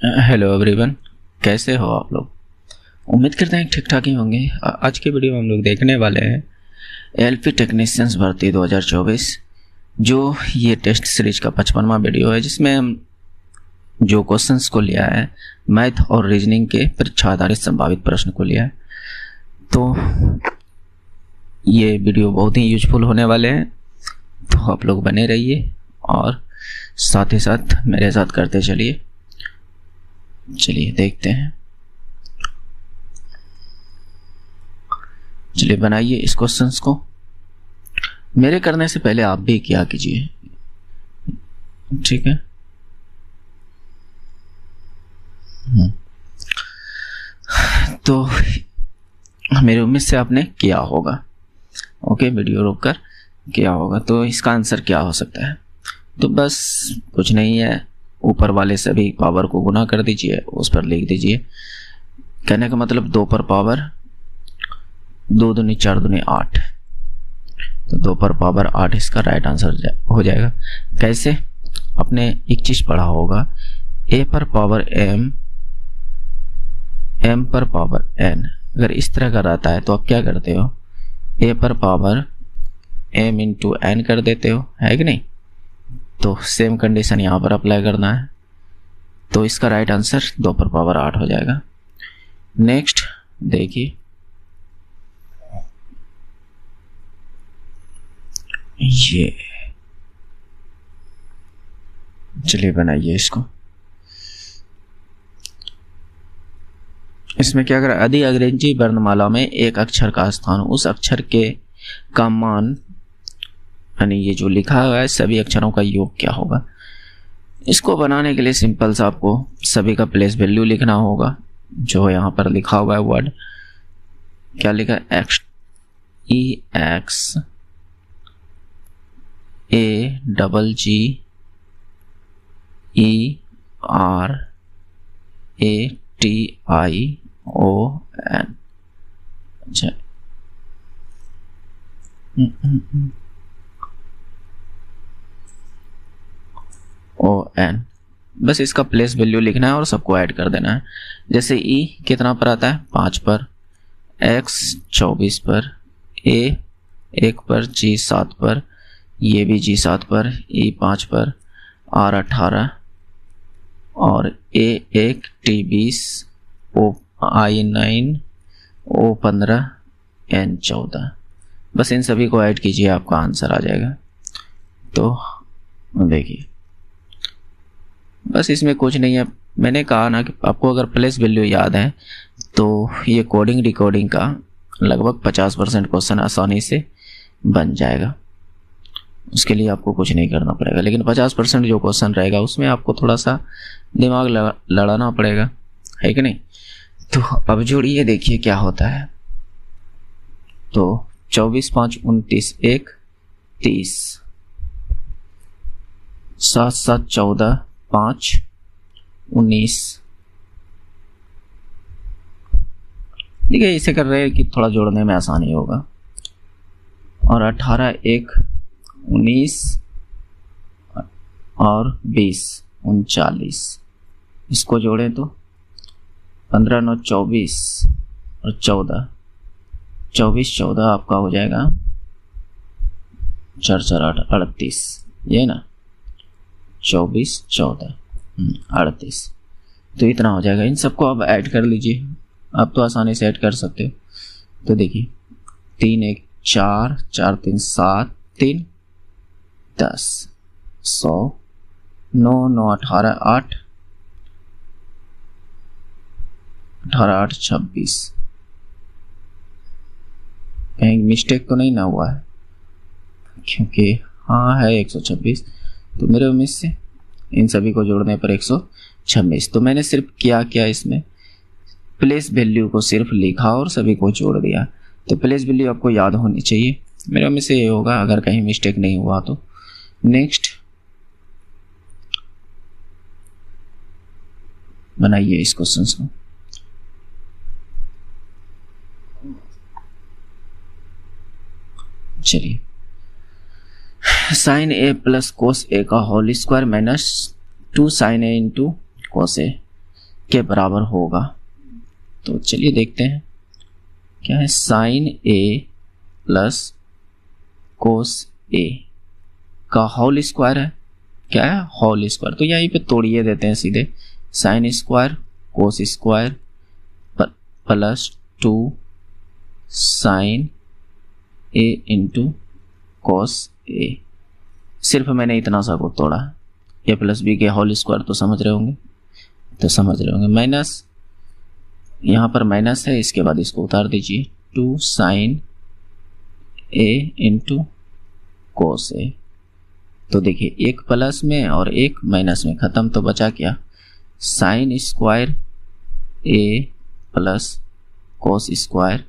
Hello everyone, कैसे हो आप लोग। उम्मीद करते हैं ठीक ठाक ही होंगे। आज के वीडियो में हम लोग देखने वाले हैं एलपी टेक्नीशियंस भर्ती 2024, जो ये टेस्ट सीरीज का 55वां वीडियो है, जिसमें हम जो क्वेश्चंस को लिया है मैथ और रीजनिंग के परीक्षा आधारित संभावित प्रश्न को लिया है। तो ये वीडियो बहुत ही यूजफुल होने वाले हैं, तो आप लोग बने रहिए और साथ ही साथ मेरे साथ करते चलिए। चलिए देखते हैं। चलिए बनाइए इस क्वेश्चंस को। मेरे करने से पहले आप भी क्या कीजिए, ठीक है। तो मेरी उम्मीद से आपने किया होगा। ओके, वीडियो रोककर किया होगा। तो इसका आंसर क्या हो सकता है? तो बस कुछ नहीं है, ऊपर वाले सभी पावर को गुना कर दीजिए, उस पर लिख दीजिए। कहने का मतलब 2 पर पावर 2 दूनी 4 दूनी 8, तो 2 पर पावर 8 इसका राइट आंसर हो जाएगा। कैसे? आपने एक चीज पढ़ा होगा, a पर पावर m, m पर पावर n। अगर इस तरह का रहता है तो आप क्या करते हो, a पर पावर m इंटू n कर देते हो, है कि नहीं। तो सेम कंडीशन यहाँ पर अप्लाई करना है, तो इसका राइट आंसर 2 पर पावर 8 हो जाएगा। नेक्स्ट देखिए, ये चलिए बनाइए इसको। इसमें क्या करें, यदि अंग्रेजी वर्णमाला में एक अक्षर का स्थान उस अक्षर के का मान, यानी ये जो लिखा हुआ है सभी अक्षरों का योग क्या होगा। इसको बनाने के लिए सिंपल सा आपको सभी का प्लेस वैल्यू लिखना होगा। जो यहाँ पर लिखा हुआ है वर्ड, क्या लिखा है, X E X A double G E R A T I O N. अच्छा, ओ एन, बस इसका प्लेस वैल्यू लिखना है और सबको ऐड कर देना है। जैसे ई कितना पर आता है, 5 पर, एक्स 24 पर, ए 1 पर, जी 7 पर, ये भी जी 7 पर, ई 5 पर, आर 18 और ए 1, टी 20, ओ आई 9, ओ 15, एन 14। बस इन सभी को ऐड कीजिए, आपका आंसर आ जाएगा। तो देखिए, बस इसमें कुछ नहीं है। मैंने कहा ना कि आपको अगर प्लेस वैल्यू याद है तो ये कोडिंग डिकोडिंग का लगभग 50% क्वेश्चन आसानी से बन जाएगा। उसके लिए आपको कुछ नहीं करना पड़ेगा, लेकिन 50% जो क्वेश्चन रहेगा उसमें आपको थोड़ा सा दिमाग लड़ाना पड़ेगा, है कि नहीं। तो अब जोड़िए, देखिए क्या होता है। तो 24 5 29 1 30, 7 7 14 5 19। देखिए इसे कर रहे हैं कि थोड़ा जोड़ने में आसानी होगा। और 18 1 19 और 20 39, इसको जोड़ें तो 15 9 24 और 14, 24 14 आपका हो जाएगा 4 4 8 38, ये ना 24 14 38। तो इतना हो जाएगा। इन सबको अब ऐड कर लीजिए, आप तो आसानी से ऐड कर सकते हो। तो देखिए 3 1 4 4 3 7 3 10 100 9 9 18 8 18 8 26। कहीं मिस्टेक तो नहीं ना हुआ है, क्योंकि हाँ है 126। तो मेरे उम्मीद से इन सभी को जोड़ने पर 126। तो मैंने सिर्फ क्या इसमें प्लेस वैल्यू को सिर्फ लिखा और सभी को जोड़ दिया। तो प्लेस वैल्यू आपको याद होनी चाहिए, मेरे उम्मीद से ये होगा, अगर कहीं मिस्टेक नहीं हुआ तो। नेक्स्ट बनाइए इस क्वेश्चन को। चलिए, साइन ए प्लस कोस ए का whole square minus 2 sine A into cos ए। के बराबर होगा। तो चलिए देखते हैं क्या है। साइन ए प्लस कोस ए का होल स्क्वायर है। क्या है? Whole square. तो यहीं पे तोड़िए देते हैं सीधे। Sine square cos square plus 2 sine A into cos A. सिर्फ मैंने इतना सा को तोड़ा। ए प्लस बी के होल स्क्वायर तो समझ रहे होंगे, माइनस, यहाँ पर माइनस है, इसके बाद इसको उतार दीजिए। 2 साइन ए इंटू कोस ए। तो देखिए एक प्लस में और एक माइनस में खत्म, तो बचा क्या? साइन स्क्वायर ए प्लस कोस स्क्वायर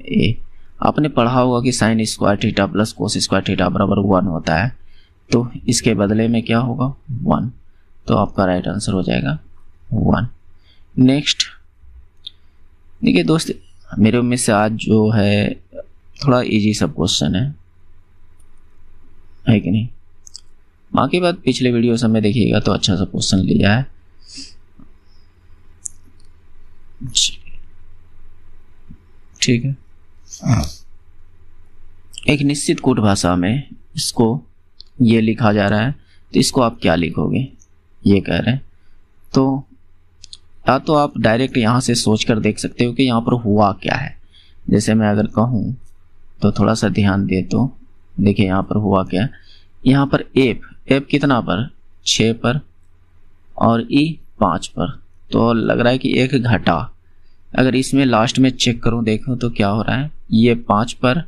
ए। आपने पढ़ा होगा कि sine square theta plus cos square theta बराबर 1 होता है, तो इसके बदले में क्या होगा? 1। तो आपका राइट आंसर हो जाएगा 1। नेक्स्ट देखिए दोस्त, मेरे उम्मीद से आज जो है थोड़ा इजी सब क्वेश्चन है कि नहीं? बाकी बात पिछले वीडियो सब में देखिएगा तो अच्छा सा क्वेश्चन लिया है। ठीक है। एक निश्चित कूट भाषा में इसको ये लिखा जा रहा है, तो इसको आप क्या लिखोगे ये कह रहे हैं। तो या तो आप डायरेक्ट यहाँ से सोच कर देख सकते हो कि यहाँ पर हुआ क्या है। जैसे मैं अगर कहूँ तो थोड़ा सा ध्यान दे तो देखिए यहाँ पर हुआ क्या है। यहाँ पर एफ कितना पर? 6 पर और ई 5 पर। तो लग रहा है कि एक घटा। अगर इसमें लास्ट में चेक करूँ देखूँ तो क्या हो रहा है, ये 5 पर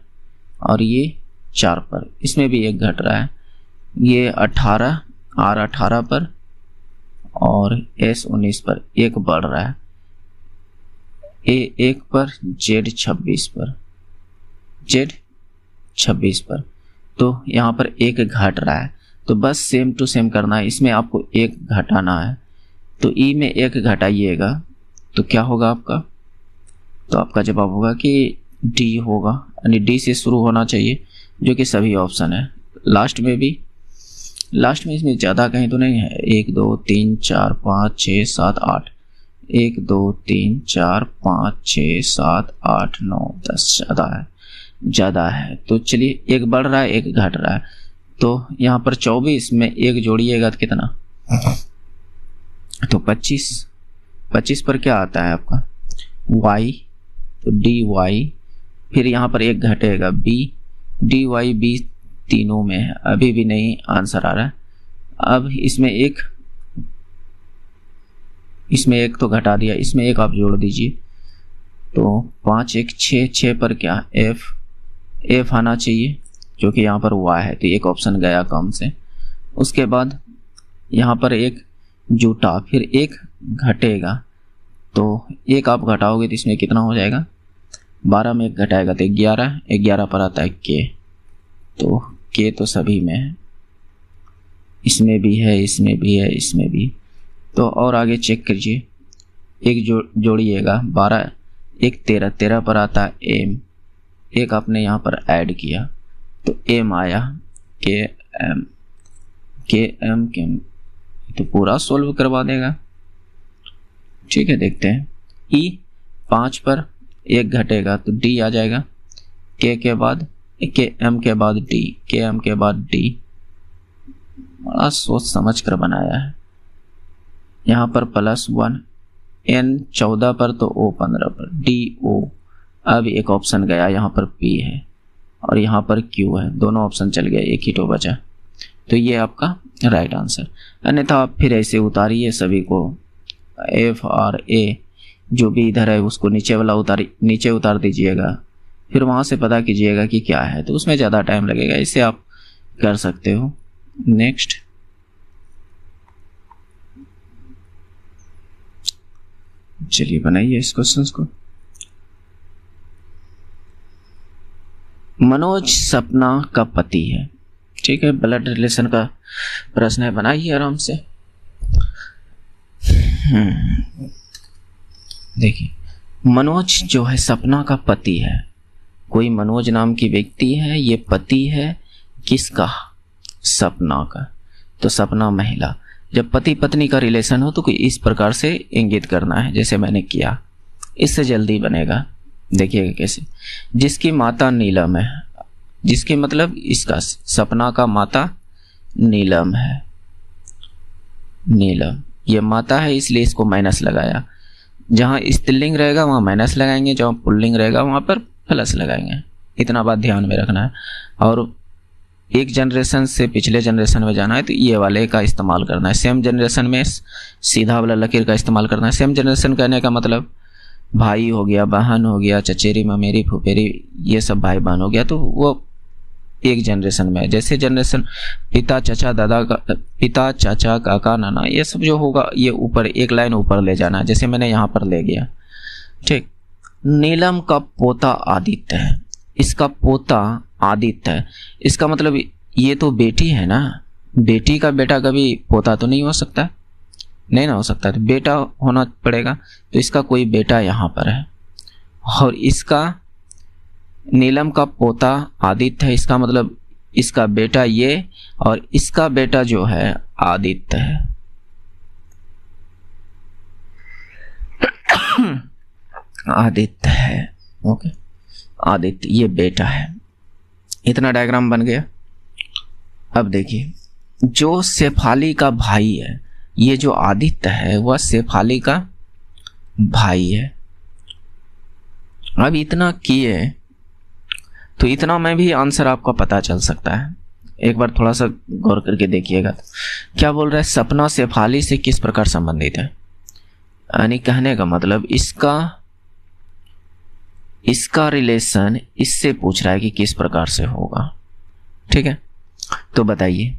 और ये 4 पर, इसमें भी एक घट रहा है। ये 18 आर 18 पर और एस 19 पर एक बढ़ रहा है। ए 1 पर, जेड 26 पर, जेड 26 पर। तो यहाँ पर एक घट रहा है, तो बस सेम टू सेम करना है। इसमें आपको एक घटाना है, तो ई में एक घटाइएगा तो क्या होगा आपका? तो आपका जवाब होगा कि डी होगा, यानी डी से शुरू होना चाहिए, जो कि सभी ऑप्शन है। लास्ट में इसमें ज़्यादा कहीं तो नहीं है। 1 2 3 4 5 6 7 8, 1 2 3 4 5 6 7 8 9 10 ज़्यादा है। तो चलिए एक बढ़ रहा है एक घट रहा है। तो यहाँ पर 24 में एक जोड़िएगा तो कितना? तो 25 पर क्या आता है आपका? y, तो डी वाई। फिर यहाँ पर एक घटेगा b, डी वाई बी तीनों में है, अभी भी नहीं आंसर आ रहा है। अब इसमें एक तो घटा दिया, इसमें एक आप जोड़ दीजिए। तो 5 1 6, 6 पर क्या? f आना चाहिए, जो कि यहाँ पर y है, तो एक ऑप्शन गया कम से। उसके बाद यहाँ पर एक जुटा, फिर एक घटेगा, तो एक आप घटाओगे तो इसमें कितना हो जाएगा? 12 में एक घटाएगा तो 11 पर आता है k। तो k तो सभी में है, इसमें भी है, इसमें भी है, इसमें भी। तो और आगे चेक कीजिए, एक जोड़िएगा 12 एक 13 पर आता है m। एक आपने यहाँ पर ऐड किया तो m आया, km तो पूरा सोल्व करवा देगा। ठीक है, देखते हैं। e 5 पर एक घटेगा तो d आ जाएगा, k के बाद km के बाद d, km के बाद d। बड़ा सोच समझ कर बनाया है। यहाँ पर +1, n 14 पर तो o 15 पर, do। अब एक ऑप्शन गया, यहाँ पर p है और यहाँ पर q है, दोनों ऑप्शन चल गए, एक ही तो बचा। तो ये आपका राइट आंसर। अन्यथा आप फिर ऐसे उतारिए सभी को, f और a जो भी इधर है उसको नीचे उतार दीजिएगा, फिर वहाँ से पता कीजिएगा कि क्या है, तो उसमें ज़्यादा टाइम लगेगा। इससे आप कर सकते हो। नेक्स्ट चलिए बनाइए इस क्वेश्चन को। मनोज सपना का पति है। ठीक है, ब्लड रिलेशन का प्रश्न है, बनाइए आराम से। देखिए, मनोज जो है सपना का पति है। कोई मनोज नाम की व्यक्ति है, ये पति है किसका? सपना का। तो सपना महिला, जब पति पत्नी का रिलेशन हो तो कोई इस प्रकार से इंगित करना है जैसे मैंने किया, इससे जल्दी बनेगा। देखिएगा कैसे, जिसकी माता नीलम है, जिसकी मतलब इसका सपना का माता नीलम है, नीलम ये माता है इसलिए इसको माइनस लगाया। जहाँ स्त्रीलिंग रहेगा वहाँ माइनस लगाएंगे, जहाँ पुल्लिंग रहेगा वहाँ पर प्लस लगाएंगे। इतना बात ध्यान में रखना है। और एक जनरेशन से पिछले जनरेशन में जाना है तो ये वाले का इस्तेमाल करना है। सेम जनरेशन में सीधा वाला लकीर का इस्तेमाल करना है। सेम जनरेशन कहने का मतलब भाई हो गया, बहन हो गया, चचेरी ममेरी फुफेरी, ये सब भाई बहन हो गया, तो वो एक जनरेशन में। जैसे जनरेशन पिता चाचा दादा का, पिता चाचा काका नाना, ये सब जो होगा ये ऊपर एक लाइन ऊपर ले जाना है, जैसे मैंने यहाँ पर ले गया। ठीक, नीलम का पोता आदित्य है, इसका पोता आदित्य है, इसका मतलब ये तो बेटी है ना, बेटी का बेटा कभी पोता तो नहीं हो सकता, नहीं ना हो सकता, तो बेटा होना पड़ेगा। तो इसका कोई बेटा यहाँ पर है और इसका नीलम का पोता आदित्य है, इसका मतलब इसका बेटा ये और इसका बेटा जो है आदित्य है। आदित्य है, ओके, आदित्य ये बेटा है। इतना डायग्राम बन गया। अब देखिए, जो शेफाली का भाई है, ये जो आदित्य है वह शेफाली का भाई है। अब इतना किए तो इतना में भी आंसर आपका पता चल सकता है। एक बार थोड़ा सा गौर करके देखिएगा। क्या बोल रहा है, सपना शेफाली से किस प्रकार संबंधित है, यानी कहने का मतलब इसका रिलेशन इससे पूछ रहा है कि किस प्रकार से होगा। ठीक है, तो बताइए,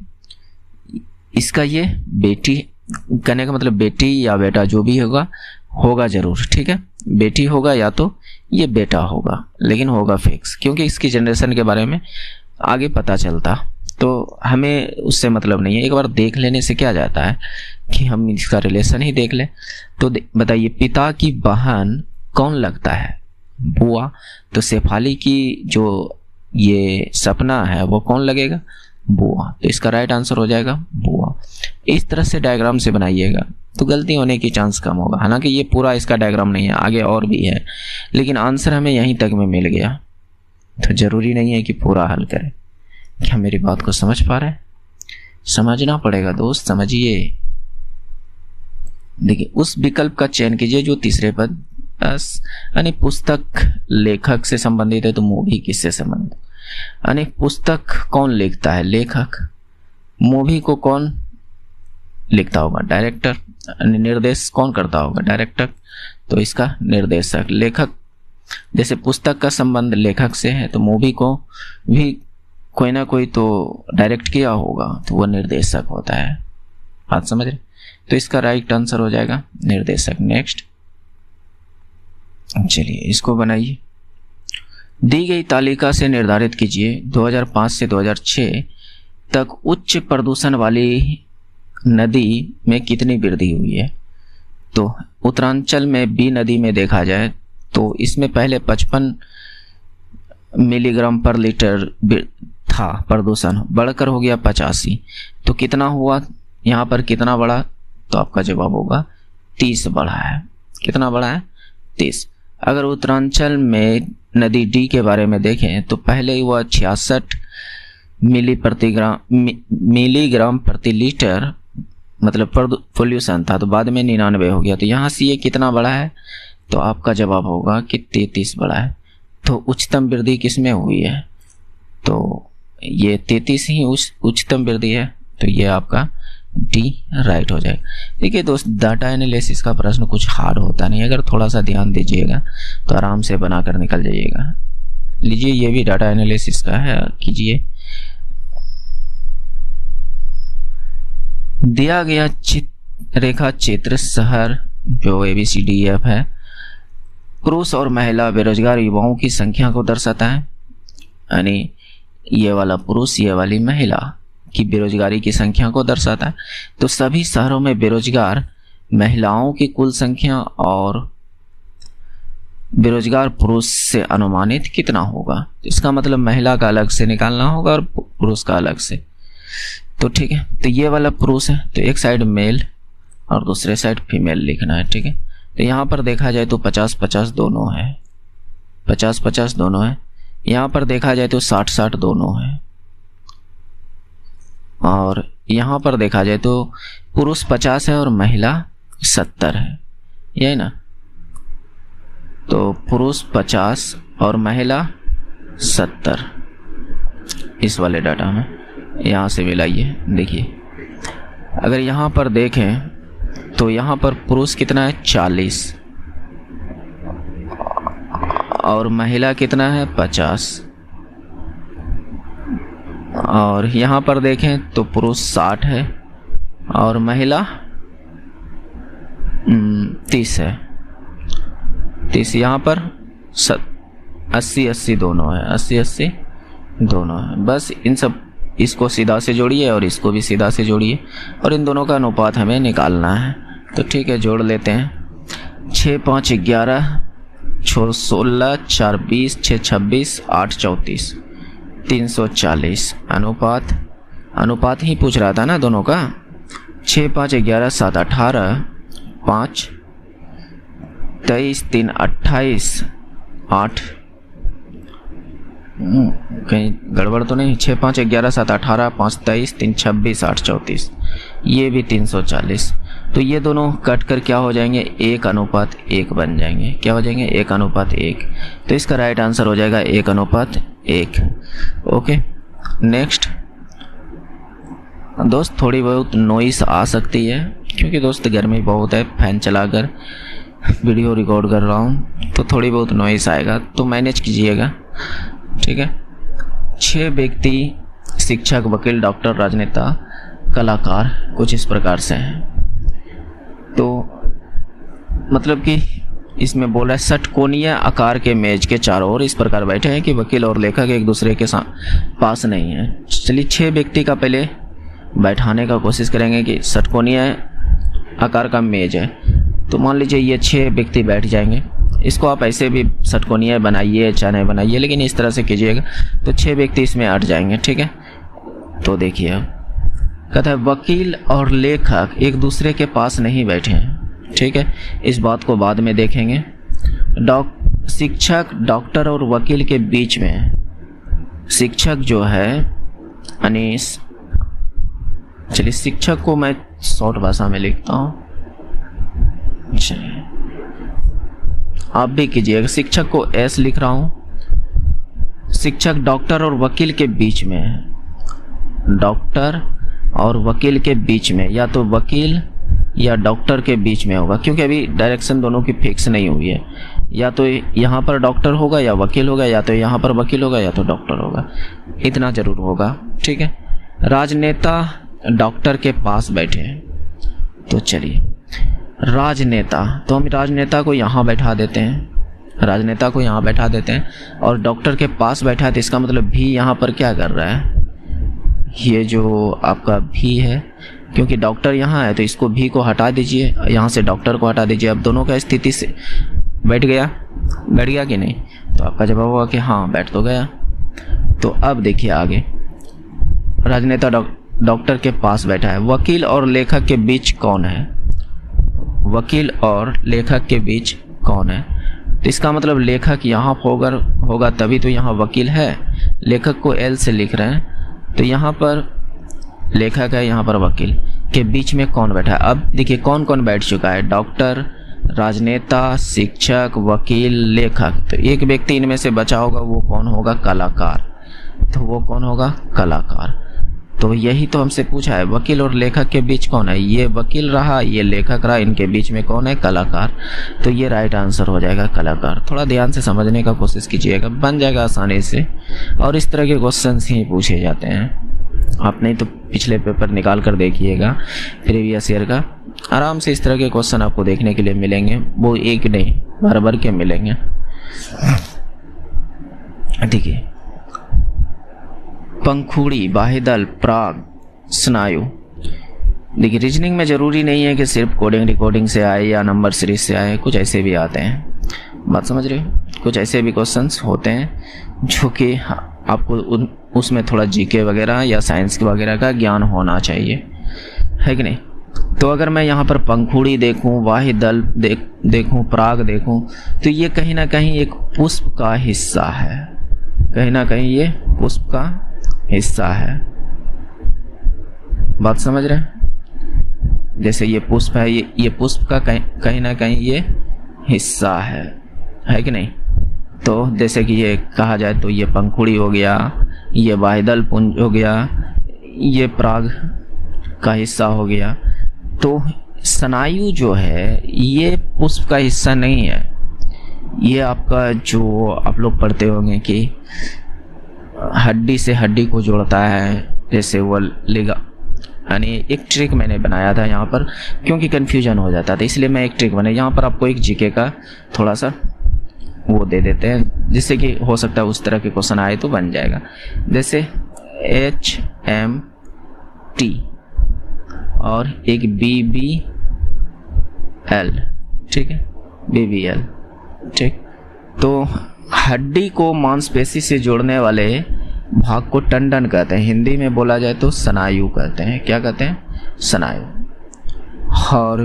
इसका ये बेटी, कहने का मतलब बेटी या बेटा जो भी होगा जरूर। ठीक है, बेटी होगा या तो ये बेटा होगा, लेकिन होगा फिक्स, क्योंकि इसकी जनरेशन के बारे में आगे पता चलता, तो हमें उससे मतलब नहीं है। एक बार देख लेने से क्या जाता है कि हम इसका रिलेशन ही देख ले। तो बताइए, पिता की बहन कौन लगता है, बुआ, तो शेफाली की जो ये सपना है वो कौन लगेगा, बुआ, तो इसका राइट आंसर हो जाएगा बुआ। इस तरह से डायग्राम से बनाइएगा तो गलती होने की चांस कम होगा। हालांकि ये पूरा इसका डायग्राम नहीं है, आगे और भी है, लेकिन आंसर हमें यहीं तक में मिल गया, तो जरूरी नहीं है कि पूरा हल करें। क्या मेरी बात को समझ पा रहे हैं? समझना पड़ेगा दोस्त, समझिए। देखिए, उस विकल्प का चयन कीजिए जो तीसरे पद, यानी पुस्तक लेखक से संबंधित है, तो मूवी किससे संबंधित, यानी पुस्तक कौन लिखता है, लेखक, मूवी को कौन लिखता होगा, डायरेक्टर, निर्देश कौन करता होगा, डायरेक्टर, तो इसका निर्देशक। लेखक, जैसे पुस्तक का संबंध लेखक से है तो मूवी को भी कोई ना कोई तो डायरेक्ट किया होगा, तो वह निर्देशक होता है। बात समझ रहे? तो इसका राइट आंसर हो जाएगा निर्देशक। नेक्स्ट, चलिए इसको बनाइए। दी गई तालिका से निर्धारित कीजिए 2005 से 2006 तक उच्च प्रदूषण वाली नदी में कितनी वृद्धि हुई है। तो उत्तरांचल में बी नदी में देखा जाए तो इसमें पहले 55 मिलीग्राम पर लीटर था प्रदूषण, बढ़कर हो गया 85, तो कितना हुआ यहाँ पर, कितना बढ़ा, तो आपका जवाब होगा 30 बढ़ा है। कितना बढ़ा है, 30। अगर उत्तरांचल में नदी डी के बारे में देखें तो पहले वह 66 मिलीग्राम प्रति लीटर मतलब पोल्यूशन था, तो बाद में 99 हो गया, तो यहाँ से ये कितना बढ़ा है, तो आपका जवाब होगा कि 33 बढ़ा है। तो उच्चतम वृद्धि किसमें हुई है, तो ये 33 ही उच्चतम वृद्धि है, तो ये आपका डी राइट हो जाएगा। देखिए दोस्त, डाटा एनालिसिस का प्रश्न कुछ हार्ड होता नहीं, अगर थोड़ा सा ध्यान दीजिएगा तो आराम से बनाकर निकल जाइएगा। लीजिए, ये भी डाटा एनालिसिस का है, कीजिए। दिया गया रेखा चित्र शहर जो ABCDEF है, पुरुष और महिला बेरोजगार युवाओं की संख्या को दर्शाता है, यानी ये वाला पुरुष, ये वाली महिला की बेरोजगारी की संख्या को दर्शाता है। तो सभी शहरों में बेरोजगार महिलाओं की कुल संख्या और बेरोजगार पुरुष से अनुमानित कितना होगा, इसका मतलब महिला का अलग से निकालना होगा और पुरुष का अलग से। तो ठीक है, तो ये वाला पुरुष है, तो एक साइड मेल और दूसरे साइड फीमेल लिखना है। ठीक है, तो यहाँ पर देखा जाए तो 50-50 दोनों है, 50-50 दोनों है। यहाँ पर देखा जाए तो 60-60 दोनों है, और यहाँ पर देखा जाए तो पुरुष 50 है और महिला 70 है, यही ना। तो पुरुष 50 और महिला 70 इस वाले डाटा में यहाँ से मिलाइए। देखिए अगर यहाँ पर देखें तो यहाँ पर पुरुष कितना है 40 और महिला कितना है 50, और यहाँ पर देखें तो पुरुष 60 है और महिला 30 है। 30 यहाँ पर 80-80 दोनों है, 80-80 दोनों है। बस इन सब, इसको सीधा से जोड़िए और इसको भी सीधा से जोड़िए और इन दोनों का अनुपात हमें निकालना है। तो ठीक है, जोड़ लेते हैं। 6 5 11, 6 16, 4 20, 6 26, 8 34, 340। अनुपात ही पूछ रहा था ना दोनों का। 6 5 11 7 18, 5 23 3 28, 8 कहीं गड़बड़ तो नहीं। 6 5 11 7 18, 5 23 3 26, 8 34, ये भी 340। तो ये दोनों कट कर क्या हो जाएंगे, 1:1 बन जाएंगे। क्या हो जाएंगे, 1:1। तो इसका राइट आंसर हो जाएगा 1:1। ओके, नेक्स्ट दोस्त, थोड़ी बहुत नॉइस आ सकती है क्योंकि दोस्त गर्मी बहुत है, फैन चलाकर वीडियो रिकॉर्ड कर रहा हूँ, तो थोड़ी बहुत नॉइस आएगा, तो मैनेज कीजिएगा। ठीक है। 6 व्यक्ति शिक्षक, वकील, डॉक्टर, राजनेता, कलाकार कुछ इस प्रकार से हैं। तो मतलब कि इसमें बोला है षटकोणीय आकार के मेज के चारों ओर इस प्रकार बैठे हैं कि वकील और लेखक एक दूसरे के पास नहीं है। चलिए 6 व्यक्ति का पहले बैठाने का कोशिश करेंगे कि षटकोणीय आकार का मेज है। तो मान लीजिए ये 6 व्यक्ति बैठ जाएंगे। इसको आप ऐसे भी षटकोणीय बनाइए चाहे नहीं बनाइए, लेकिन इस तरह से कीजिएगा तो 6 व्यक्ति इसमें अट जाएंगे। ठीक है। तो देखिए कहता है वकील और लेखक एक दूसरे के पास नहीं बैठे हैं। ठीक है, इस बात को बाद में देखेंगे। शिक्षक डॉक्टर और वकील के बीच में, शिक्षक जो है अनीस, चलिए शिक्षक को मैं शॉर्ट भाषा में लिखता हूँ, चलिए आप भी कीजिएगा। शिक्षक को एस लिख रहा हूँ। शिक्षक डॉक्टर और वकील के बीच में है, डॉक्टर और वकील के बीच में, या तो वकील या डॉक्टर के बीच में होगा क्योंकि अभी डायरेक्शन दोनों की फिक्स नहीं हुई है। या तो यहाँ पर डॉक्टर होगा या वकील होगा, या तो यहाँ पर वकील होगा या तो डॉक्टर होगा, इतना जरूर होगा। ठीक है। राजनेता डॉक्टर के पास बैठे हैं, तो चलिए राजनेता, तो हम राजनेता को यहाँ बैठा देते हैं, राजनेता को यहाँ बैठा देते हैं और डॉक्टर के पास बैठा है, तो इसका मतलब भी यहाँ पर क्या कर रहा है, ये जो आपका भी है, क्योंकि डॉक्टर यहाँ है तो इसको भी को हटा दीजिए, यहाँ से डॉक्टर को हटा दीजिए। अब दोनों का स्थिति से बैठ गया कि नहीं, तो आपका जवाब होगा कि हाँ बैठ तो गया। तो अब देखिए आगे, राजनेता डॉक्टर के पास बैठा है। वकील और लेखक के बीच कौन है, वकील और लेखक के बीच कौन है, तो इसका मतलब लेखक यहाँ होगा तभी तो यहाँ वकील है। लेखक को एल से लिख रहे हैं, तो यहाँ पर लेखक है, यहाँ पर वकील के बीच में कौन बैठा है। अब देखिए कौन कौन बैठ चुका है, डॉक्टर, राजनेता, शिक्षक, वकील, लेखक। तो एक व्यक्ति इनमें से बचा होगा, वो कौन होगा, कलाकार। तो वो कौन होगा, कलाकार। तो यही तो हमसे पूछा है, वकील और लेखक के बीच कौन है, ये वकील रहा, ये लेखक रहा, इनके बीच में कौन है, कलाकार। तो ये राइट आंसर हो जाएगा कलाकार। थोड़ा ध्यान से समझने का कोशिश कीजिएगा, बन जाएगा आसानी से। और इस तरह के क्वेश्चंस ही पूछे जाते हैं। आप नहीं तो पिछले पेपर निकाल कर देखिएगा प्रीवियस ईयर का, आराम से इस तरह के क्वेश्चन आपको देखने के लिए मिलेंगे। वो एक नहीं भर के मिलेंगे। देखिए पंखुड़ी, बाह्यदल, प्राग, स्नायु। देखिए रीजनिंग में ज़रूरी नहीं है कि सिर्फ कोडिंग रिकॉर्डिंग से आए या नंबर सीरीज से आए, कुछ ऐसे भी आते हैं, बात समझ रहे हो। कुछ ऐसे भी क्वेश्चंस होते हैं जो कि आपको उसमें थोड़ा जीके वगैरह या साइंस वगैरह का ज्ञान होना चाहिए, है कि नहीं। तो अगर मैं यहाँ पर पंखुड़ी देखूँ, वाहिदल देखूँ, पराग देखूँ, तो ये कहीं ना कहीं एक पुष्प का हिस्सा है, कहीं ना कहीं ये पुष्प का हिस्सा है। बात समझ रहे हैं। जैसे ये पुष्प है, ये पुष्प का कहीं ना कहीं ये हिस्सा है कि नहीं। तो जैसे कि ये कहा जाए तो ये पंखुड़ी हो गया, ये वाहिदल पुंज हो गया, ये पराग का हिस्सा हो गया। तो स्नायु जो है ये पुष्प का हिस्सा नहीं है। ये आपका जो आप लोग पढ़ते होंगे कि हड्डी से हड्डी को जोड़ता है, जैसे वो लिगा, यानी एक ट्रिक मैंने बनाया था यहाँ पर, क्योंकि कन्फ्यूजन हो जाता था, इसलिए मैं एक ट्रिक बनाई। यहाँ पर आपको एक जीके का थोड़ा सा वो दे देते हैं, जिससे कि हो सकता है उस तरह के क्वेश्चन आए तो बन जाएगा। जैसे HMT और एक BBL, ठीक है, BBL, ठीक। तो हड्डी को मांसपेशी से जोड़ने वाले भाग को टंडन कहते हैं, हिंदी में बोला जाए तो स्नायु कहते हैं। क्या कहते हैं? स्नायु। और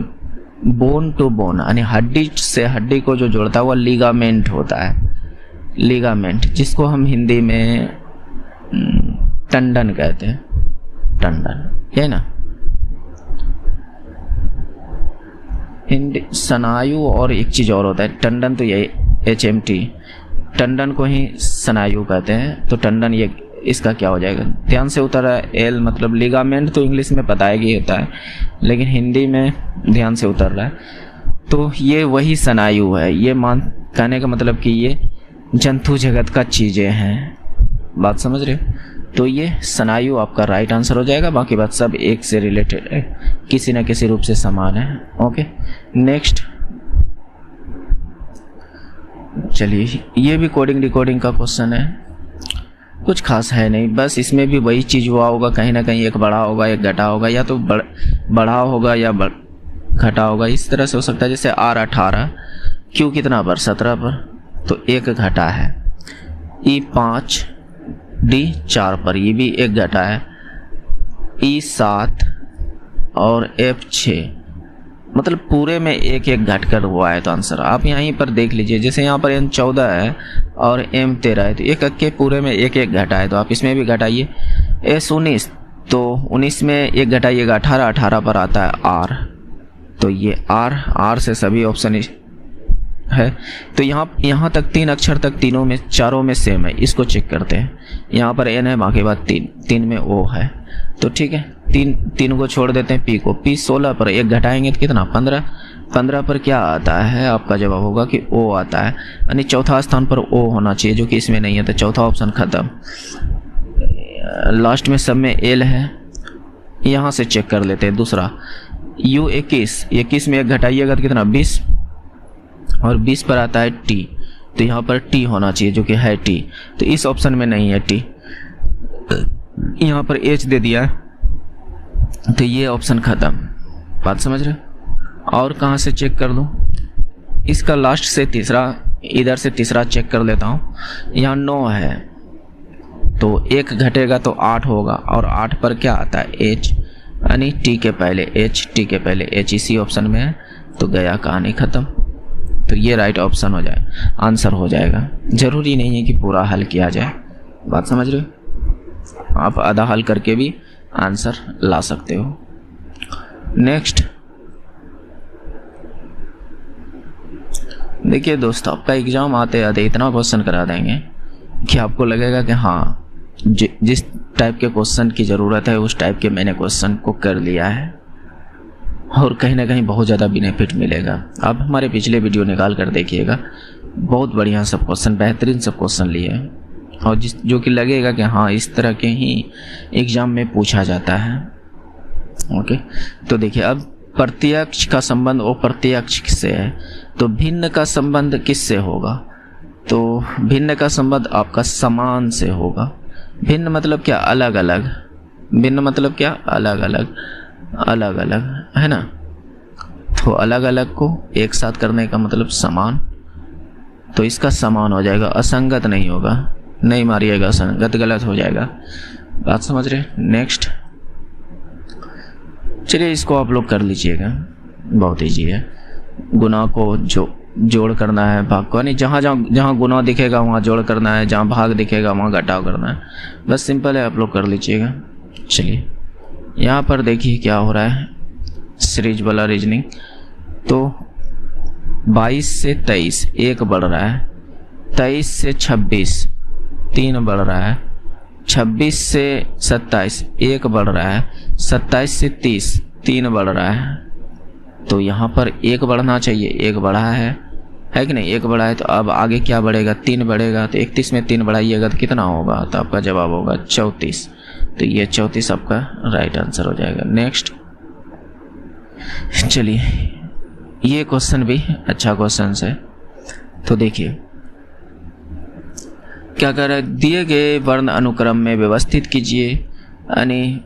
बोन टू बोन यानी हड्डी से हड्डी को जो जोड़ता है वो लिगामेंट होता है, लिगामेंट, जिसको हम हिंदी में टंडन कहते हैं, टंडन, है ना। हिंदी स्नायु और एक चीज और होता है टंडन, तो ये HMT, टंडन को ही स्नायु कहते हैं। तो टंडन ये इसका क्या हो जाएगा, ध्यान से उतर रहा है, L मतलब लिगामेंट तो इंग्लिश में पता है कि होता है, लेकिन हिंदी में ध्यान से उतर रहा है। तो ये वही स्नायु है। ये मान कहने का मतलब कि ये जंतु जगत का चीजें हैं। बात समझ रहे हो। तो ये स्नायु आपका राइट आंसर हो जाएगा। बाकी बात सब एक से रिलेटेड है, किसी न किसी रूप से समान है। ओके, नेक्स्ट चलिए, ये भी कोडिंग डिकोडिंग का क्वेश्चन है, कुछ खास है नहीं, बस इसमें भी वही चीज हुआ होगा, कहीं ना कहीं एक बढ़ा होगा एक घटा होगा, या तो बढ़ा होगा या घटा होगा, इस तरह से हो सकता है। जैसे R18 Q कितना पर 17 पर, तो एक घटा है। E5 D4 पर, ये भी एक घटा है। E7 और F6 मतलब पूरे में एक एक घट कर हुआ है। तो आंसर आप यहीं पर देख लीजिए, जैसे यहाँ पर N14 है और M13 है, तो एक के पूरे में एक एक घटा है, तो आप इसमें भी घटाइए। S19 तो 19 में एक घटाइएगा, 18 पर आता है R, तो ये R से सभी ऑप्शन है। तो यहाँ तक 3 अक्षर तक तीनों में चारों में सेम है, इसको चेक करते हैं। यहाँ पर N है, बाकी बात 3 में O है, तो ठीक है, तीन को छोड़ देते हैं। P को, P 16 पर एक घटाएंगे तो कितना 15 पर क्या आता है, आपका जवाब होगा कि O आता है, यानी चौथा स्थान पर O होना चाहिए, जो कि इसमें नहीं है, तो चौथा ऑप्शन खत्म। लास्ट में सब में L है, यहाँ से चेक कर लेते हैं। दूसरा U21 में एक घटाइएगा तो कितना 20, और 20 पर आता है T, तो यहाँ पर T होना चाहिए, जो कि है T, तो इस ऑप्शन में नहीं है T, यहाँ पर H दे दिया है, तो ये ऑप्शन खत्म। बात समझ रहे। और कहाँ से चेक कर दूँ, इसका लास्ट से तीसरा, इधर से तीसरा चेक कर लेता हूँ। यहाँ 9 है, तो एक घटेगा तो 8 होगा, और 8 पर क्या आता है H, यानी T के पहले H, इसी ऑप्शन में है, तो गया कहानी खत्म। तो ये राइट ऑप्शन हो जाए, आंसर हो जाएगा। जरूरी नहीं है कि पूरा हल किया जाए। बात समझ रहे हो। आप आधा हल करके भी आंसर ला सकते हो। नेक्स्ट देखिए दोस्तों, आपका एग्जाम आते आते इतना क्वेश्चन करा देंगे कि आपको लगेगा कि हाँ, जिस टाइप के क्वेश्चन की ज़रूरत है उस टाइप के मैंने क्वेश्चन को कर लिया है, और कहीं ना कहीं बहुत ज़्यादा बेनिफिट मिलेगा। आप हमारे पिछले वीडियो निकाल कर देखिएगा, बहुत बढ़िया सब क्वेश्चन, बेहतरीन सब क्वेश्चन लिए हैं, और जो कि लगेगा कि हाँ इस तरह के ही एग्ज़ाम में पूछा जाता है। ओके, तो देखिए अब प्रत्यक्ष का संबंध अप्रत्यक्ष से है, तो भिन्न का संबंध किससे होगा, तो भिन्न का संबंध आपका समान से होगा। भिन्न मतलब क्या, अलग अलग, भिन्न मतलब क्या, अलग अलग, अलग अलग, है ना। तो अलग अलग को एक साथ करने का मतलब समान, तो इसका समान हो जाएगा, असंगत नहीं होगा। नहीं मारिएगा, संगत गलत हो जाएगा। बात समझ रहे? नेक्स्ट, चलिए इसको आप लोग कर लीजिएगा, बहुत ईजी है। गुना को जो जोड़ करना है, भाग को नहीं, जहाँ गुना दिखेगा वहाँ जोड़ करना है, जहाँ भाग दिखेगा वहाँ घटाव करना है, बस सिंपल है, आप लोग कर लीजिएगा। चलिए यहाँ पर देखिए क्या हो रहा है, सीरीज वाला रीजनिंग। तो 22 से 23 1 बढ़ रहा है, 23 से 26 3 बढ़ रहा है, 26 से 27 1 बढ़ रहा है, 27 से 30 3 बढ़ रहा है। तो यहाँ पर 1 बढ़ना चाहिए, 1 बढ़ा है कि नहीं? 1 बढ़ा है, तो अब आगे क्या बढ़ेगा? 3 बढ़ेगा। तो 31 में 3 बढ़ाइएगा तो कितना होगा? तो आपका जवाब होगा 34। तो ये 34 आपका राइट आंसर हो जाएगा। नेक्स्ट, चलिए ये क्वेश्चन भी अच्छा क्वेश्चन है। तो देखिए क्या कर रहा है, दिए गए वर्ण अनुक्रम में व्यवस्थित कीजिए, यानी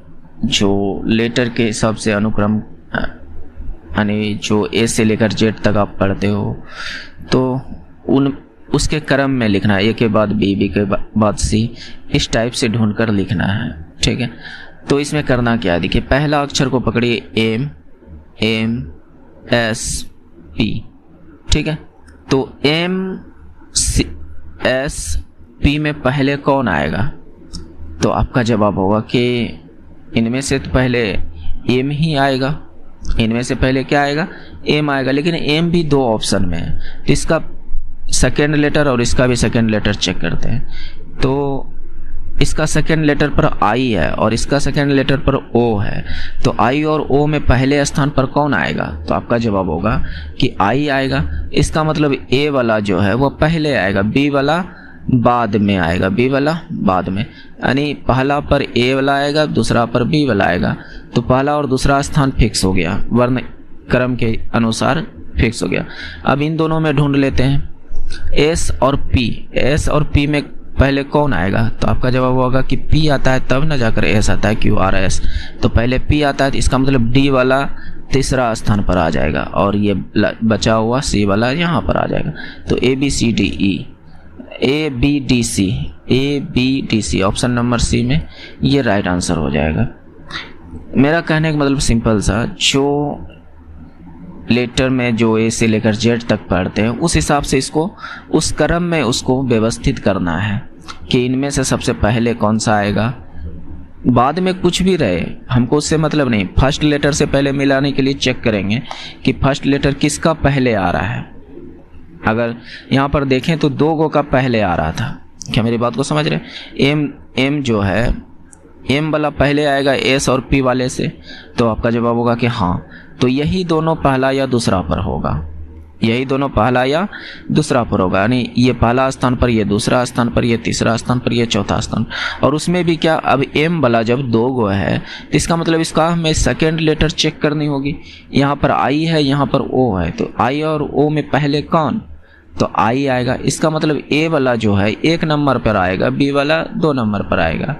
जो लेटर के हिसाब से अनुक्रम, यानी जो ए से लेकर जेड तक आप पढ़ते हो तो उसके क्रम में लिखना है, ए के बाद बी, बी के बाद सी, इस टाइप से ढूंढकर लिखना है। ठीक है, तो इसमें करना क्या है, देखिए पहला अक्षर को पकड़िए, एम एस पी। ठीक है, तो एम एस पी में पहले कौन आएगा? तो आपका जवाब होगा कि इनमें से तो पहले एम ही आएगा। इनमें से पहले क्या आएगा? एम आएगा, लेकिन एम भी 2 ऑप्शन में है, तो इसका सेकेंड लेटर और इसका भी सेकेंड लेटर चेक करते हैं। तो इसका सेकेंड लेटर पर आई है और इसका सेकेंड लेटर पर ओ है, तो आई और ओ में पहले स्थान पर कौन आएगा? तो आपका जवाब होगा कि आई आएगा। इसका मतलब ए वाला जो है वो पहले आएगा, बी वाला बाद में आएगा, बी वाला बाद में, यानी पहला पर ए वाला आएगा, दूसरा पर बी वाला आएगा। तो पहला और दूसरा स्थान फिक्स हो गया, वर्ण क्रम के अनुसार फिक्स हो गया। अब इन दोनों में ढूंढ लेते हैं, एस और पी। एस और पी में पहले कौन आएगा? तो आपका जवाब होगा कि पी आता है तब ना जाकर एस आता है, क्यू आर एस। तो पहले पी आता है, तो इसका मतलब डी वाला तीसरा स्थान पर आ जाएगा और ये बचा हुआ सी वाला यहाँ पर आ जाएगा। तो A B C D E, A B D C, A B D C, option number C में ये राइट आंसर हो जाएगा। मेरा कहने का मतलब सिंपल सा, जो लेटर में जो ए से लेकर जेड तक पढ़ते हैं उस हिसाब से इसको उस क्रम में उसको व्यवस्थित करना है कि इनमें से सबसे पहले कौन सा आएगा। बाद में कुछ भी रहे हमको उससे मतलब नहीं, फर्स्ट लेटर से पहले मिलाने के लिए चेक करेंगे कि फर्स्ट लेटर किसका पहले आ रहा है। अगर यहाँ पर देखें तो 2 गो का पहले आ रहा था, क्या मेरी बात को समझ रहे? एम जो है, एम वाला पहले आएगा एस और पी वाले से, तो आपका जवाब होगा कि हाँ, तो यही दोनों पहला या दूसरा पर होगा, यही दोनों पहला या दूसरा पर होगा, यानी ये पहला स्थान पर, ये दूसरा स्थान पर, ये तीसरा स्थान पर, ये चौथा स्थान। और उसमें भी क्या, अब एम वाला जब 2 गो है तो इसका मतलब इसका हमें सेकेंड लेटर चेक करनी होगी। यहाँ पर आई है, यहाँ पर ओ है, तो आई और ओ में पहले कौन? तो आई आएगा। इसका मतलब ए वाला जो है 1 नंबर पर आएगा, बी वाला 2 नंबर पर आएगा।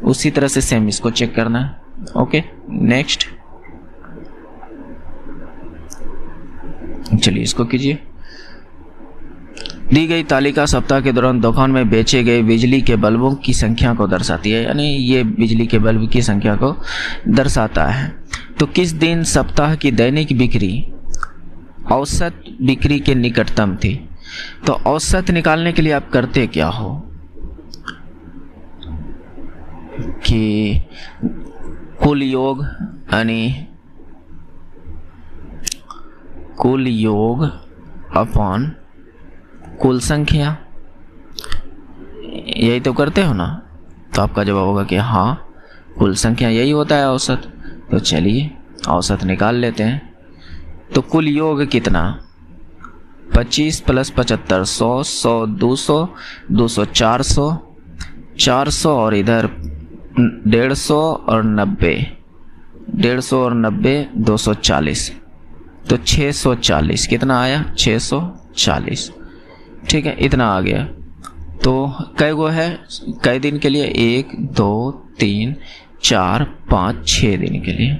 उसी तरह से सेम इसको चेक करना है। ओके, नेक्स्ट, चलिए इसको कीजिए। दी गई तालिका सप्ताह के दौरान दुकान में बेचे गए बिजली के बल्बों की संख्या को दर्शाती है, यानी ये बिजली के बल्ब की संख्या को दर्शाता है। तो किस दिन सप्ताह की दैनिक बिक्री औसत बिक्री के निकटतम थी? तो औसत निकालने के लिए आप करते क्या हो कि कुल योग, यानी कुल योग अपॉन कुल संख्या, यही तो करते हो ना। तो आपका जवाब होगा कि हाँ, कुल संख्या यही होता है औसत। तो चलिए औसत निकाल लेते हैं। तो कुल योग कितना? 25 + 75, 100, 100 200, 200 400, 400 और इधर 150 और 90, 150 और 90 240, तो 640। कितना आया? 640। ठीक है, इतना आ गया। तो कै गो है कै दिन के लिए? 1 2 3 4 5 6 दिन के लिए।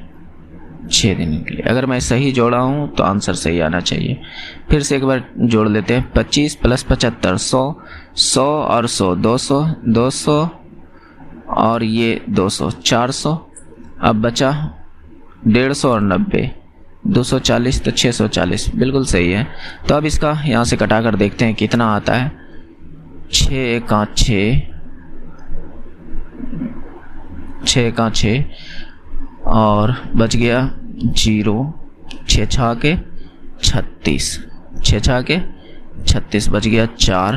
6 दिन के लिए। अगर मैं सही जोड़ा हूँ तो आंसर सही आना चाहिए। फिर से एक बार जोड़ लेते हैं। 25 + 75 100, 100 और 100 200, 200 और ये 200 400। अब बचा 150 और 90 240, तो 640 बिल्कुल सही है। तो अब इसका यहाँ से कटा कर देखते हैं कितना आता है। 6 एका 6, 6 एका 6 और बच गया 0, 6 छा के 36, 6 छा के 36 बच गया 4।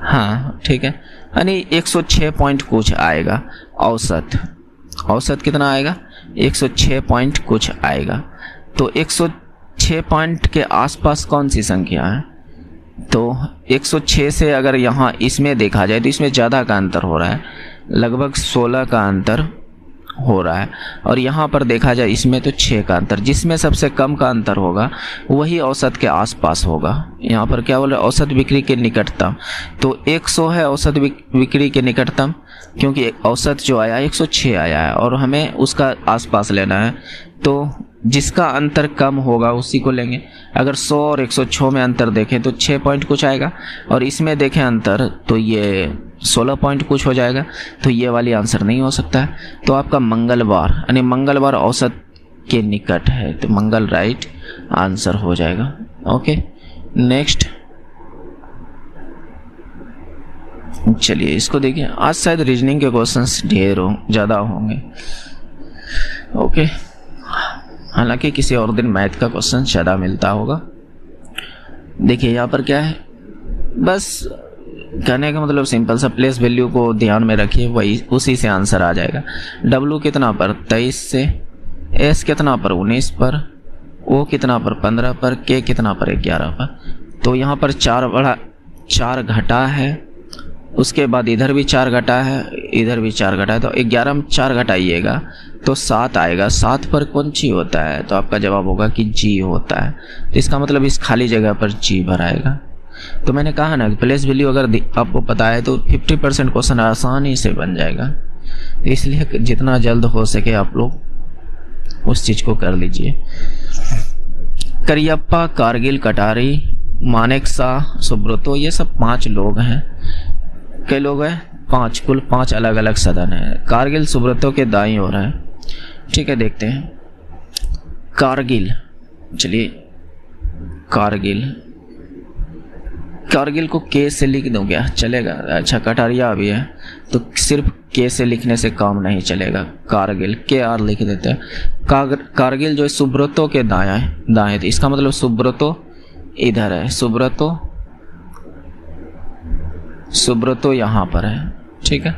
हाँ ठीक है, यानी 106 पॉइंट कुछ आएगा औसत। औसत कितना आएगा? 106 पॉइंट कुछ आएगा। तो 106 पॉइंट के आसपास कौन सी संख्या है? तो 106 से अगर यहाँ इसमें देखा जाए तो इसमें ज़्यादा का अंतर हो रहा है, लगभग 16 का अंतर हो रहा है। और यहाँ पर देखा जाए इसमें तो 6 का अंतर, जिसमें सबसे कम का अंतर होगा वही औसत के आसपास होगा। यहाँ पर क्या बोल रहे हैं? औसत बिक्री के निकटतम। तो 100 है औसत बिक्री के निकटतम, क्योंकि औसत जो आया 106 आया है और हमें उसका आसपास लेना है। तो जिसका अंतर कम होगा उसी को लेंगे। अगर 100 और 106 में अंतर देखें तो 6 पॉइंट कुछ आएगा, और इसमें देखें अंतर तो ये 16 पॉइंट कुछ हो जाएगा। तो ये वाली आंसर नहीं हो सकता है। तो आपका मंगलवार, यानी मंगलवार औसत के निकट है, तो मंगल राइट आंसर हो जाएगा। ओके नेक्स्ट, चलिए इसको देखिए। आज शायद रीजनिंग के क्वेश्चंस ज़्यादा होंगे। ओके, हालांकि किसी और दिन मैथ का क्वेश्चन ज़्यादा मिलता होगा। देखिए यहाँ पर क्या है, बस कहने का मतलब सिंपल सा, प्लेस वैल्यू को ध्यान में रखिए, वही उसी से आंसर आ जाएगा। W कितना पर? 23 से, S कितना पर? 19 पर, O कितना पर? 15 पर, K कितना पर? 11 पर। तो यहाँ पर 4 घटा है, उसके बाद इधर भी 4 घटा है, इधर भी 4 घटा है, तो 11 में 4 घटाइएगा तो 7 आएगा। 7 पर कौन सी होता है? तो आपका जवाब होगा कि G होता है। तो इसका मतलब इस खाली जगह पर G भराएगा। तो मैंने कहा ना कि प्लेस वैल्यू अगर आपको पता है तो 50% क्वेश्चन आसानी से बन जाएगा। इसलिए जितना जल्द हो सके आप लोग उस चीज़ को कर लीजिए। करियप्पा, कारगिल, कटारी, मानेक शाह, सुब्रतो, ये सब 5 लोग हैं। कई लोग हैं? 5, कुल 5 अलग अलग सदन है। कारगिल सुब्रतो के दाईं ओर है। ठीक है, देखते हैं कारगिल। चलिए कारगिल को के से लिख दूं क्या? चलेगा? अच्छा, कटारिया भी है तो सिर्फ के से लिखने से काम नहीं चलेगा। कारगिल KR लिख देते हैं। कारगिल जो है सुब्रतो के दाएं, तो इसका मतलब सुब्रतो इधर है, सुब्रतो यहाँ पर है। ठीक है,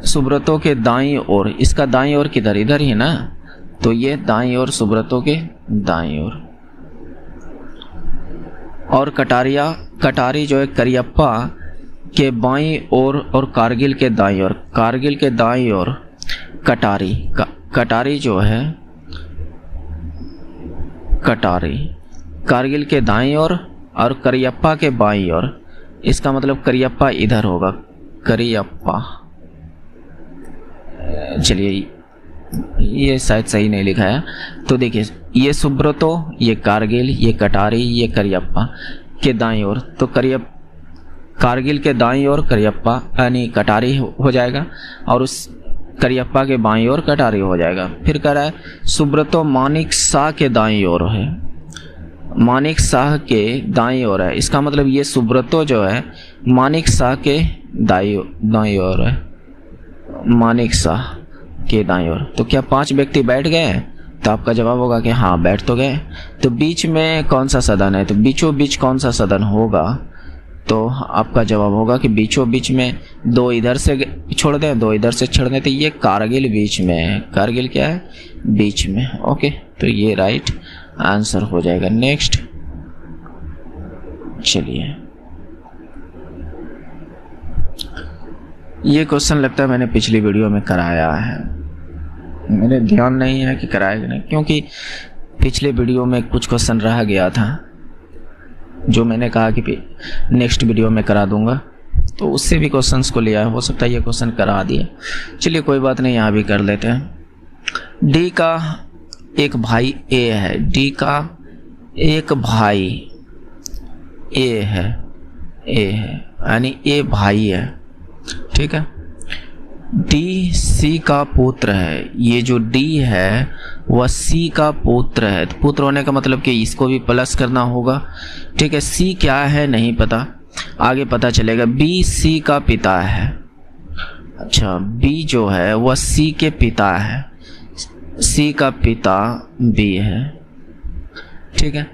सुब्रतो के दाईं ओर, इसका दाईं ओर किधर? इधर ही ना, तो ये दाईं ओर, सुब्रतो के दाईं ओर। और कटारी जो है करियप्पा के बाईं ओर और कारगिल के दाईं ओर। कारगिल के दाईं ओर कटारी जो है, कारगिल के दाईं ओर और करियप्पा के बाईं ओर। इसका मतलब करियप्पा इधर होगा, करियप्पा। चलिए ये शायद सही नहीं लिखा है। तो देखिए ये सुब्रतो, ये कारगिल, ये कटारी, ये करियप्पा के दाईं ओर। तो कारगिल के दाईं ओर करियप्पा यानी कटारी हो जाएगा, और उस करियप्पा के बाईं ओर कटारी हो जाएगा। फिर कह रहा है सुब्रतो मानिक शाह के दाईं ओर है, मानिक शाह के दाईं ओर है। इसका मतलब ये सुब्रतो जो है मानिक शाह के दाईं ओर है, मानिक शाह के दाईं ओर। तो क्या 5 व्यक्ति बैठ गए? तो आपका जवाब होगा कि हाँ बैठ तो गए। तो बीच में कौन सा सदन है? तो बीचों बीच कौन सा सदन होगा? तो आपका जवाब होगा कि बीचों बीच में 2 इधर से छोड़ दें, 2 इधर से छोड़ दें, तो ये कारगिल बीच में है। कारगिल क्या है? बीच में। ओके, तो ये राइट आंसर हो जाएगा। नेक्स्ट, चलिए ये क्वेश्चन लगता है मैंने पिछली वीडियो में कराया है, मेरे ध्यान नहीं है कि कराया कि नहीं, क्योंकि पिछले वीडियो में कुछ क्वेश्चन रह गया था जो मैंने कहा कि नेक्स्ट वीडियो में करा दूंगा। तो उससे भी क्वेश्चंस को लिया है, हो सकता है ये क्वेश्चन करा दिए। चलिए कोई बात नहीं, यहाँ भी कर लेते हैं। डी का एक भाई ए है, डी का एक भाई ए है, यानी ए भाई है, ठीक है। डी सी का पुत्र है, ये जो डी है वह सी का पुत्र है। तो पुत्र होने का मतलब कि इसको भी प्लस करना होगा, ठीक है। सी क्या है नहीं पता, आगे पता चलेगा। बी सी का पिता है, अच्छा बी जो है वह सी के पिता है, सी का पिता बी है, ठीक है।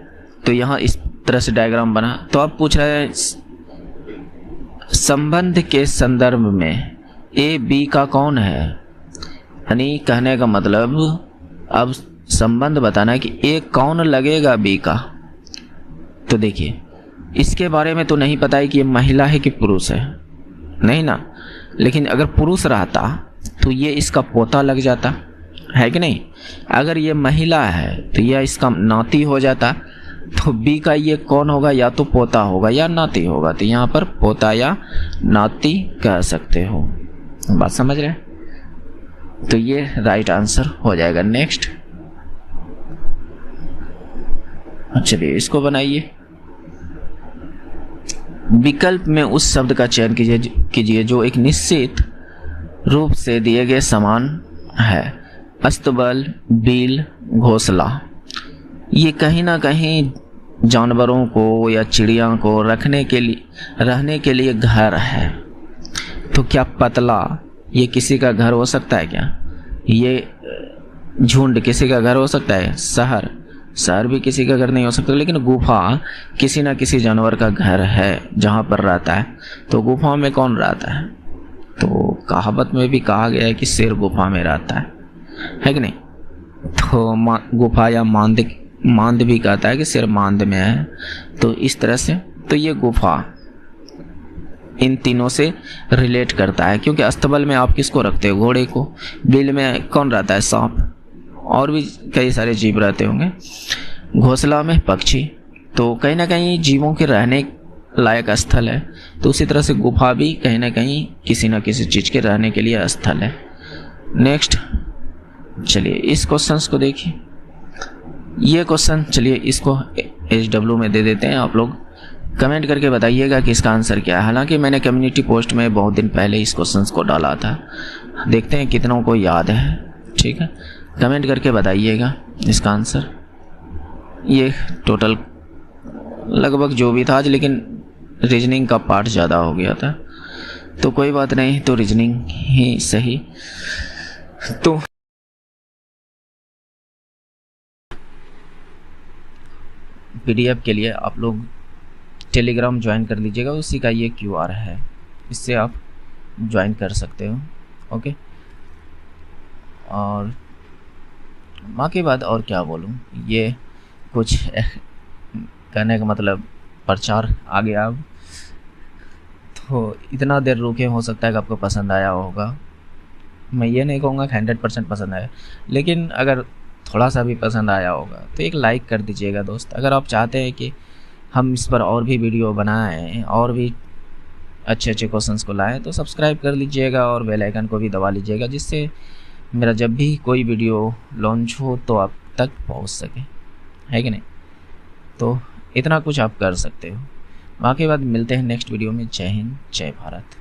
तो यहाँ इस तरह से डायग्राम बना। तो अब पूछ रहा है संबंध के संदर्भ में ए बी का कौन है, यानी कहने का मतलब अब संबंध बताना है कि ए कौन लगेगा बी का। तो देखिए इसके बारे में तो नहीं पता है कि ये महिला है कि पुरुष है, नहीं ना। लेकिन अगर पुरुष रहता तो ये इसका पोता लग जाता है कि नहीं। अगर ये महिला है तो यह इसका नाती हो जाता। तो बी का ये कौन होगा, या तो पोता होगा या नाती होगा। तो यहाँ पर पोता या नाती कह सकते हो, बात समझ रहे हैं। तो ये राइट आंसर हो जाएगा। नेक्स्ट चलिए इसको बनाइए। विकल्प में उस शब्द का चयन कीजिए जो एक निश्चित रूप से दिए गए समान है। अस्तबल, बिल, घोंसला। ये कहीं ना कहीं जानवरों को या चिड़िया को रहने के लिए घर है। तो क्या पतला ये किसी का घर हो सकता है क्या? ये झुंड किसी का घर हो सकता है? शहर भी किसी का घर नहीं हो सकता। लेकिन गुफा किसी ना किसी जानवर का घर है जहाँ पर रहता है। तो गुफा में कौन रहता है? तो कहावत में भी कहा गया है कि शेर गुफा में रहता है कि नहीं। तो गुफा या मांद भी कहता है कि शेर मांद में है। तो इस तरह से तो ये गुफा इन तीनों से रिलेट करता है, क्योंकि अस्तबल में आप किसको रखते हो? घोड़े को। बिल में कौन रहता है? सांप। और भी कई सारे जीव रहते होंगे। घोंसला में पक्षी। तो कहीं ना कहीं जीवों के रहने लायक स्थल है। तो उसी तरह से गुफा भी कहीं ना कहीं किसी न किसी चीज़ के रहने के लिए स्थल है। नेक्स्ट चलिए इस क्वेश्चन को देखिए। ये क्वेश्चन चलिए इसको HW में दे देते हैं। आप लोग कमेंट करके बताइएगा कि इसका आंसर क्या है। हालांकि मैंने कम्युनिटी पोस्ट में बहुत दिन पहले इस क्वेश्चन को डाला था, देखते हैं कितनों को याद है। ठीक है, कमेंट करके बताइएगा इसका आंसर। ये टोटल लगभग जो भी था आज, लेकिन रीजनिंग का पार्ट ज़्यादा हो गया था। तो कोई बात नहीं, तो रीजनिंग ही सही। तो PDF के लिए आप लोग टेलीग्राम ज्वाइन कर लीजिएगा, उसी का ये QR है, इससे आप ज्वाइन कर सकते हो। ओके, और माँ के बाद और क्या बोलूँ, ये कुछ कहने का मतलब प्रचार आ गया अब। तो इतना देर रुके, हो सकता है कि आपको पसंद आया होगा। मैं ये नहीं कहूँगा कि 100% पसंद आया, लेकिन अगर थोड़ा सा भी पसंद आया होगा तो एक लाइक कर दीजिएगा दोस्त। अगर आप चाहते हैं कि हम इस पर और भी वीडियो बनाएं और भी अच्छे अच्छे क्वेश्चंस को लाएं, तो सब्सक्राइब कर लीजिएगा और बेल आइकन को भी दबा लीजिएगा, जिससे मेरा जब भी कोई वीडियो लॉन्च हो तो आप तक पहुंच सके, है कि नहीं। तो इतना कुछ आप कर सकते हो। बाकी बात मिलते हैं नेक्स्ट वीडियो में। जय हिंद, जय भारत।